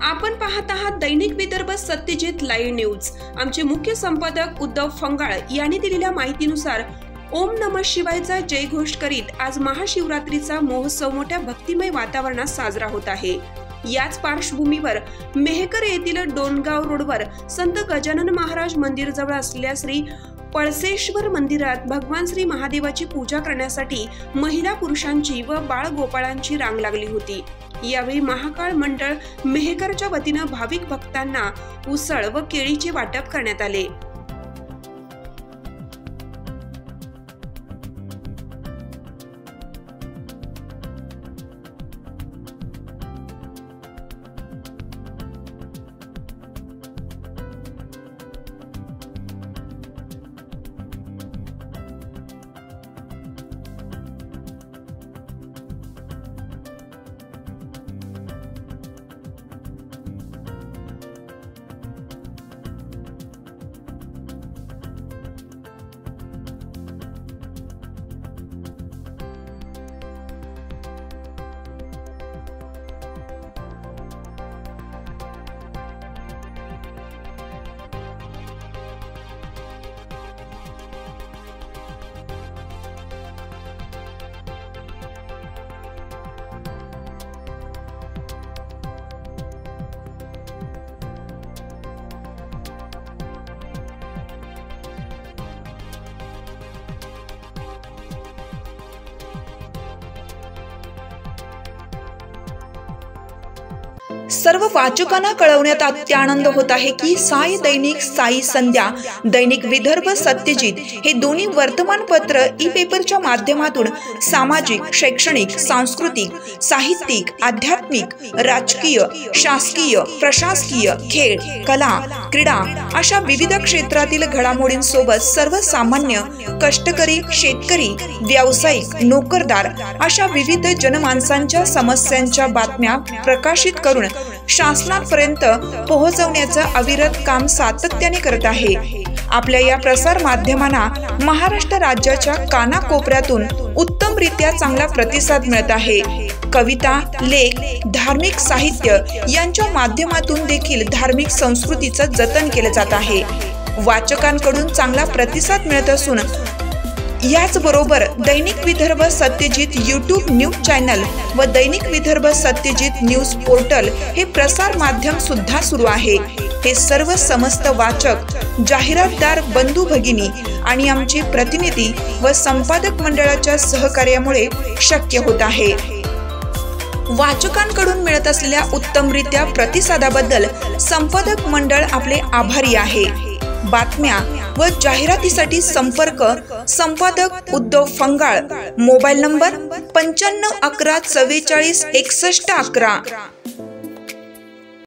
आपण पाहत आहात दैनिक विदर्भ सत्यजित लाईव्ह न्यूज। आमचे मुख्य संपादक उद्धव फंगाळ यांनी दिलेल्या माहितीनुसार ओम नमः शिवायचा जयघोष करीत आज महाशिवरात्रीचा महोत्सव मोठ्या भक्तिमय वातावरणात साजरा होत आहे। याच पार्श्वभूमीवर मेहकर येथील डोणगाव रोडवर संत गजानन महाराज मंदिर जवळ असलेल्या श्री पळसेश्वर मंदिरात भगवान श्री महादेवाची पूजा करण्यासाठी महिला पुरुषांची व बाळ गोपाळांची रांग लागली होती। यावेळी महाकाळ मंडळ मेहकरच्या वतीने भाविक भक्तांना उसळ व केळीचे वाटप करण्यात आले। सर्व वाचकांना कळवण्यात अत्यानंद होत आहे की साई दैनिक, साई संध्या, दैनिक विदर्भ सत्यजित हे दोन्ही वर्तमानपत्र ई पेपरच्या माध्यमातून सामाजिक, शैक्षणिक, सांस्कृतिक, साहित्यिक, आध्यात्मिक, राजकीय, शासकीय, प्रशासकीय, खेळ, कला, क्रीडा अशा विविध क्षेत्रातील घडामोडींसोबत सर्वसामान्य, कष्टकरी, शेतकरी, व्यावसायिक, नोकरदार अशा विविध जनमानसांच्या समस्यांच्या बातम्या प्रकाशित करून शासनापर्यंत पोहोचवण्याचं अविरत काम सातत्याने करत आहे। आपल्या या प्रसार माध्यमांना महाराष्ट्र राज्याच्या कानाकोपऱ्यातून उत्तमरित्या चांगला प्रतिसाद मिळत आहे। कविता, लेख, धार्मिक साहित्य यांच्या माध्यमातून देखील धार्मिक संस्कृतीचं जतन केलं जात आहे। वाचकांकडून चांगला प्रतिसाद मिळत असून याचबरोबर दैनिक Vidarbha Satyajit YouTube news channel व दैनिक विदर्भ सत्यजित न्यूज पोर्टल हे प्रसार माध्यम सुद्धा सुरू आहे। हे सर्व समस्त वाचक, जाहिरातदार बंधू भगिनी आणि आमचे प्रतिनिधी व संपादक मंडळाच्या सहकार्यामुळे शक्य होत आहे। वाचकांकडून मिळत असलेल्या उत्तमरित्या प्रतिसादाबद्दल संपादक मंडळ आपले आभारी आहे। बातम्या व जाहिरातीसाठी संपर्क संपादक उद्धव फंगाळ, मोबाईल नंबर 95 11 44 61 11।